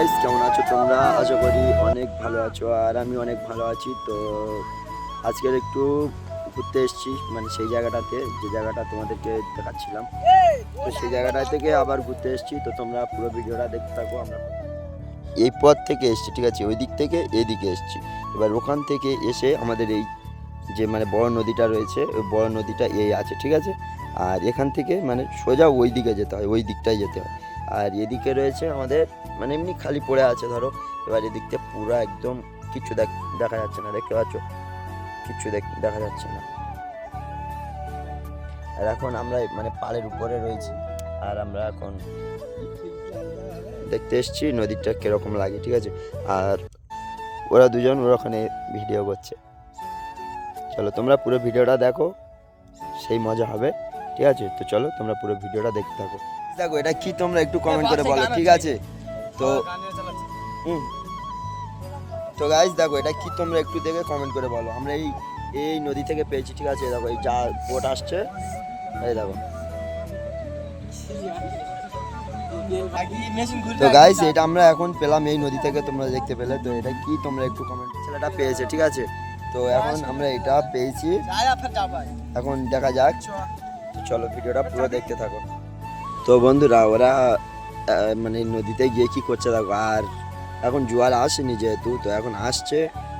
Guys, কেমন আছো তোমরা? আশা করি অনেক ভালো আছো আর আমি অনেক ভালো আছি। তো আজকের একটু ঘুরতে এসেছি, মানে সেই জায়গাটাতে, যে জায়গাটা তোমাদেরকে দেখাচ্ছিলাম। তো সেই জায়গাটা থেকে আবার ঘুরতে এসেছি। তো তোমরা পুরো ভিডিওটা দেখতে থাকো। আমরা এই পথ থেকে এসেছি, ঠিক আছে, ওই দিক থেকে এদিকে এসেছি। এবার ওখান থেকে এসে আমাদের এই যে মানে বড় নদীটা রয়েছে, ওই বড় নদীটা এই আছে, ঠিক আছে। আর এখান থেকে মানে সোজা ওই দিকে যেতে হয়, ওই দিকটাই যেতে হয়। আর এদিকে রয়েছে আমাদের মানে এমনি খালি পড়ে আছে ধরো। এবার এদিকটা পুরো একদম কিছু দেখা যাচ্ছে না, দেখতে পাচ্ছ? কিচ্ছু দেখা যাচ্ছে না। আর এখন আমরা মানে পাড়ের উপরে রয়েছি, আর আমরা এখন দেখতে এসেছি নদীটা কিরকম লাগে, ঠিক আছে। আর ওরা দুজন ওখানে ভিডিও করছে। চলো তোমরা পুরো ভিডিওটা দেখো, সেই মজা হবে, ঠিক আছে। তো চলো তোমরা পুরো ভিডিওটা দেখতে থাকো। দেখো এটা কি, তোমরা একটু কমেন্ট করে বলো, ঠিক আছে। তো তো গাইস দেখো এটা কি, তোমরা একটু দেখে কমেন্ট করে বলো। আমরা এই এই নদী থেকে পেয়েছি, ঠিক আছে। দেখো এই যা বোট আসছে, এই দেখো। তো গাইস এটা আমরা এখন পেলাম এই নদী থেকে, তোমরা দেখতে পেলে। তো এটা কি, তোমরা একটু কমেন্ট, ছেলেটা পেয়েছে, ঠিক আছে। তো এখন আমরা এটা পেয়েছি, এখন দেখা যাক। তো চলো ভিডিওটা পুরো দেখতে থাকো। তো বন্ধুরা ওরা মানে নদীতে গিয়ে কি করছে দেখো। আর এখন জোয়ার আসেনি যেহেতু, তো এখন আসছে।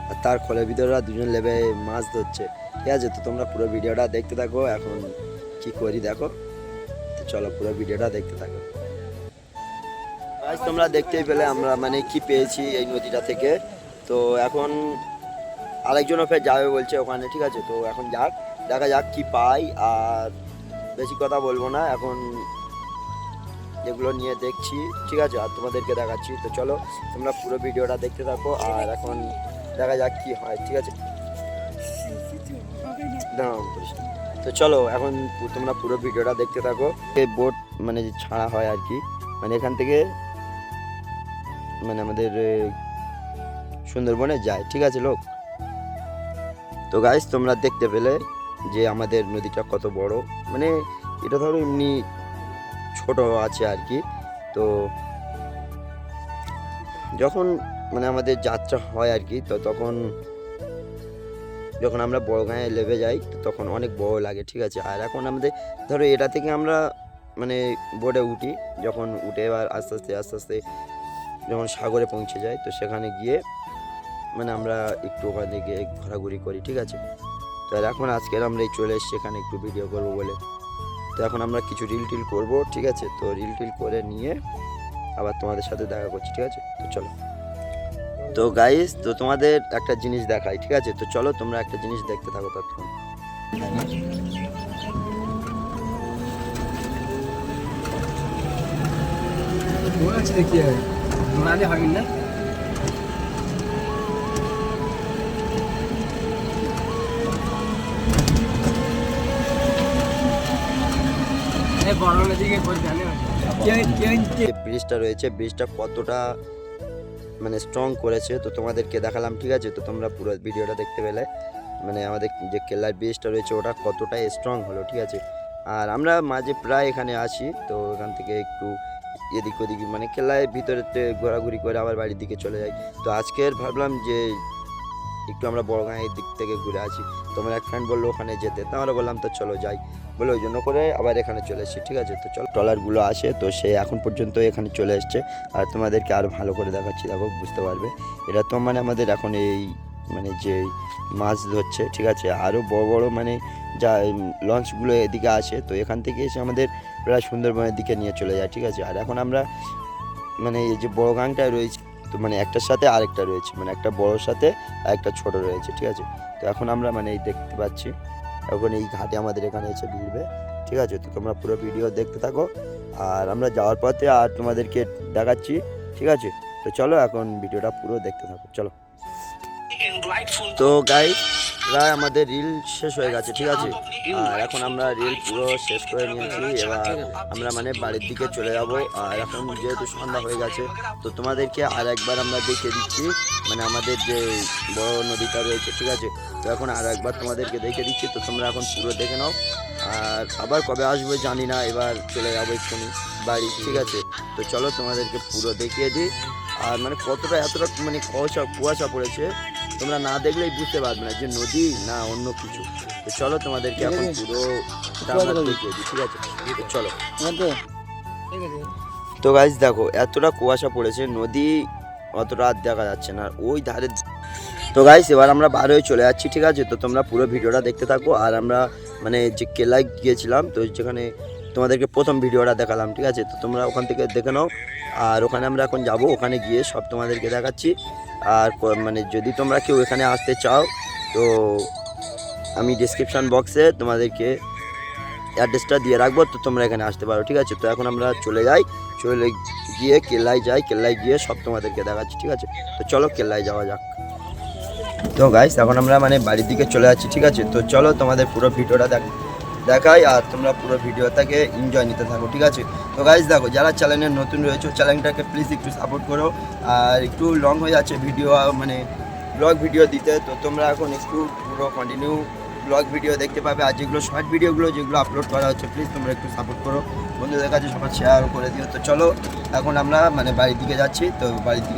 আর তার খোলের ভিতরে ওরা দুজন লেবে মাছ ধরছে, ঠিক আছে। তো তোমরা পুরো ভিডিওটা দেখতে থাকো, এখন কি করি দেখো। তো চলো পুরো ভিডিওটা দেখতে থাকো। তোমরা দেখতেই পেলে আমরা মানে কি পেয়েছি এই নদীটা থেকে। তো এখন আরেকজনও ফের যাবে বলছে ওখানে, ঠিক আছে। তো এখন যাক, দেখা যাক কি পাই। আর বেশি কথা বলবো না, এখন এগুলো নিয়ে দেখছি, ঠিক আছে, আর তোমাদেরকে দেখাচ্ছি। তো চলো তোমরা পুরো ভিডিওটা দেখতে থাকো, আর এখন দেখা যাক কি হয়, ঠিক আছে। তো চলো এখন তোমরা পুরো ভিডিওটা দেখতে থাকো। এই বোট মানে যে ছাড়া হয় আর কি, মানে এখান থেকে মানে আমাদের সুন্দরবনে যায়, ঠিক আছে লোক। তো গাইস তোমরা দেখতে পেলে যে আমাদের নদীটা কত বড়, মানে এটা ধরো এমনি ছোট আছে আর কি। তো যখন মানে আমাদের যাত্রা হয় আর কি, তো তখন যখন আমরা বড় গাঁয়ে লেবে যাই তো তখন অনেক বড় লাগে, ঠিক আছে। আর এখন আমাদের ধরো এটা থেকে আমরা মানে বোটে উঠি, যখন উঠে এবার আস্তে আস্তে আস্তে আস্তে যখন সাগরে পৌঁছে যায়, তো সেখানে গিয়ে মানে আমরা একটু ওখানে গিয়ে ঘোরাঘুরি করি, ঠিক আছে। তো এখন আজকের আমরা এই চলে এসেছি এখানে একটু ভিডিও করবো বলে। তো এখন আমরা কিছু রিল টিল করবো, ঠিক আছে। তো রিল টিল করে নিয়ে আবার তোমাদের সাথে দেখা করছি, ঠিক আছে। তো চলো। তো গাইস তো তোমাদের একটা জিনিস দেখাই, ঠিক আছে। তো চলো তোমরা একটা জিনিস দেখতে থাকো ততক্ষণ। দেখি দৌড়ালে হয় না। ব্রিজটা রয়েছে, ব্রিজটা কতটা মানে স্ট্রং করেছে তো তোমাদেরকে দেখালাম, ঠিক আছে। তো তোমরা পুরো ভিডিওটা দেখতে পেলে মানে আমাদের যে কেল্লার ব্রিজটা রয়েছে ওটা কতটা স্ট্রং হলো, ঠিক আছে। আর আমরা মাঝে প্রায় এখানে আসি, তো এখান থেকে একটু এদিক ওদিক মানে কেল্লায় ভিতরে ঘোরাঘুরি করে আবার বাড়ির দিকে চলে যাই। তো আজকের ভাবলাম যে একটু আমরা বড় গাঁয়ের দিক থেকে ঘুরে আসি। তোমার এক ফ্রেন্ড বললো ওখানে যেতে, তো আমরা বললাম তো চলো যাই বলে, ওই জন্য করে আবার এখানে চলে এসেছি, ঠিক আছে। তো চলো ট্রলারগুলো আসে, তো সে এখন পর্যন্ত এখানে চলে এসছে। আর তোমাদেরকে আরও ভালো করে দেখাচ্ছি, দেখো বুঝতে পারবে। এটা তো মানে আমাদের এখন এই মানে যে মাছ ধরছে, ঠিক আছে। আরও বড় বড় মানে যা লঞ্চগুলো এদিকে আসে, তো এখান থেকে এসে আমাদের প্রায় সুন্দরবনের দিকে নিয়ে চলে যায়, ঠিক আছে। আর এখন আমরা মানে এই যে বড় গাংটায় রয়েছে, তো মানে একটার সাথে আরেকটা রয়েছে, মানে একটা বড়োর সাথে আর একটা ছোট রয়েছে, ঠিক আছে। তো এখন আমরা মানে এই দেখতে পাচ্ছি এখন এই ঘাটে আমাদের এখানে এসে ভিড়বে, ঠিক আছে। তো তোমরা পুরো ভিডিও দেখতে থাকো, আর আমরা যাওয়ার পথে আর তোমাদেরকে দেখাচ্ছি, ঠিক আছে। তো চলো এখন ভিডিওটা পুরো দেখতে থাকো, চলো। তো গাইস প্রায় আমাদের রিল শেষ হয়ে গেছে, ঠিক আছে। আর এখন আমরা রিল পুরো শেষ করে নিয়েছি, এবার আমরা মানে বাড়ির দিকে চলে যাব। আর এখন যেহেতু সন্ধ্যা হয়ে গেছে, তো তোমাদেরকে আর একবার আমরা দেখিয়ে দিচ্ছি মানে আমাদের যে বড় নদীটা রয়েছে, ঠিক আছে। তো এখন আর একবার তোমাদেরকে দেখিয়ে দিচ্ছি, তো তোমরা এখন পুরো দেখে নাও। আর আবার কবে আসবে জানি না, এবার চলে যাবো এক্ষুনি বাড়ি, ঠিক আছে। তো চলো তোমাদেরকে পুরো দেখিয়ে দিই। আর মানে কতটা এতটা মানে কুয়াশা কুয়াশা পড়েছে, তোমরা না দেখলেই বুঝতে পারবে না যে নদী না অন্য কিছু। তো চলো তোমাদেরকে এখন পুরোটা আমরা দেখিয়ে দিই, ঠিক আছে? তো চলো। তো গাইস দেখো এতটা কুয়াশা পড়েছে, নদী অতটা আর দেখা যাচ্ছে না, ওই ধারে। তো গাইস এবার আমরা বার হয়ে চলে যাচ্ছি, ঠিক আছে? তো তোমরা পুরো ভিডিওটা দেখতে থাকো। আর আমরা মানে যে কেল্লায় গিয়েছিলাম, তো যেখানে তোমাদেরকে প্রথম ভিডিওটা দেখালাম, ঠিক আছে? তো তোমরা ওখান থেকে দেখে নাও। আর ওখানে আমরা এখন যাব, ওখানে গিয়ে সব তোমাদেরকে দেখাচ্ছি। আর মানে যদি তোমরা কেউ এখানে আসতে চাও, তো আমি ডিসক্রিপশান বক্সে তোমাদেরকে অ্যাড্রেসটা দিয়ে রাখবো, তো তোমরা এখানে আসতে পারো, ঠিক আছে? তো এখন আমরা চলে গিয়ে কেল্লায় যাই, কেল্লায় গিয়ে সব তোমাদেরকে দেখাচ্ছি, ঠিক আছে? তো চলো কেল্লায় যাওয়া যাক। তো গাইস এখন আমরা মানে বাড়ির দিকে চলে যাচ্ছি, ঠিক আছে? তো চলো তোমাদের পুরো ভিডিওটা দেখাই, আর তোমরা পুরো ভিডিওটাকে এনজয় নিতে থাকো, ঠিক আছে? তো গাইস দেখো যারা চ্যানেলে নতুন রয়েছে চ্যানেলটাকে প্লিজ একটু সাপোর্ট করো। আর একটু লং হয়ে যাচ্ছে ভিডিও, মানে ব্লগ ভিডিও দিতে, তো তোমরা এখন একটু পুরো কন্টিনিউ ব্লগ ভিডিও দেখতে পাবে। আর যেগুলো শর্ট ভিডিওগুলো যেগুলো আপলোড করা হচ্ছে, প্লিজ তোমরা একটু সাপোর্ট করো, বন্ধুদের কাছে সবার শেয়ার করে দিও। তো চলো এখন আমরা মানে বাড়ির দিকে যাচ্ছি, তো বাড়ির দিকে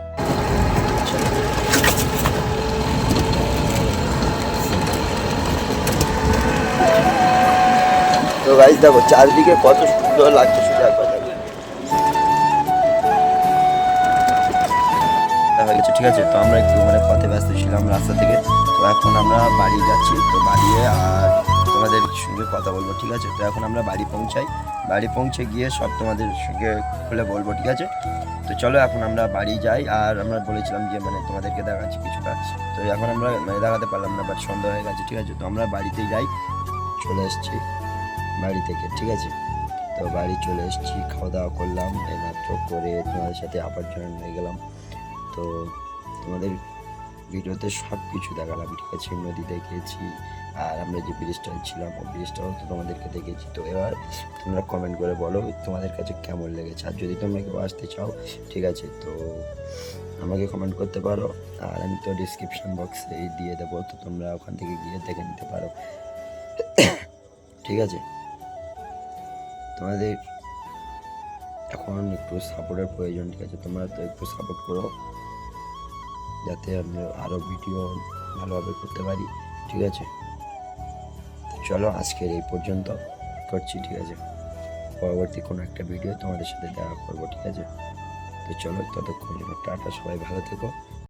তো গাইস দেখো চারদিকে কত সুন্দর লাগছে, শুধু একবার দেখো। দেখা গেছে, ঠিক আছে? তো আমরা একটু মানে পথে ব্যস্ত ছিলাম রাস্তা থেকে, তো এখন আমরা বাড়ি যাচ্ছি। তো বাড়িয়ে আর তোমাদের সঙ্গে কথা বলবো, ঠিক আছে? তো এখন আমরা বাড়ি পৌঁছাই, বাড়ি পৌঁছে গিয়ে সব তোমাদের সঙ্গে খুলে বলবো, ঠিক আছে? তো চলো এখন আমরা বাড়ি যাই। আর আমরা বলেছিলাম যে মানে তোমাদেরকে দেখাচ্ছি কিছুটা, তো এখন আমরা মানে দেখাতে পারলাম না, বাট সন্ধ্যা হয়ে গেছে, ঠিক আছে? তো আমরা বাড়িতে যাই, চলে এসেছি বাড়ি থেকে, ঠিক আছে? তো বাড়ি চলে এসেছি, খাওয়া দাওয়া করলাম এইমাত্র করে তোমাদের সাথে আবার জয়েন হয়ে গেলাম। তো তোমাদের ভিডিওতে সব কিছু দেখালাম, ঠিক আছে? নদী দেখিয়েছি, আর আমরা যে ব্রিজটা ছিলাম ওই ব্রিজটাও তো তোমাদেরকে দেখেছি। তো এবার তোমরা কমেন্ট করে বলো তোমাদের কাছে কেমন লেগেছে। আর যদি তোমরা কেউ আসতে চাও, ঠিক আছে, তো আমাকে কমেন্ট করতে পারো। আর আমি তো ডিসক্রিপশন বক্সে দিয়ে দেবো, তো তোমরা ওখান থেকে গিয়ে দেখে নিতে পারো, ঠিক আছে? তোমাদের এখন একটু সাপোর্টের প্রয়োজন, ঠিক আছে? তোমরা তো একটু সাপোর্ট করো যাতে আমি আরও ভিডিও ভালোভাবে করতে পারি, ঠিক আছে? তো চলো আজকের এই পর্যন্ত করছি, ঠিক আছে? পরবর্তী কোনো একটা ভিডিও তোমাদের সাথে দেখা করবো, ঠিক আছে? তো চলো ততক্ষণ জন্য টাটা, সবাই ভালো থেকো।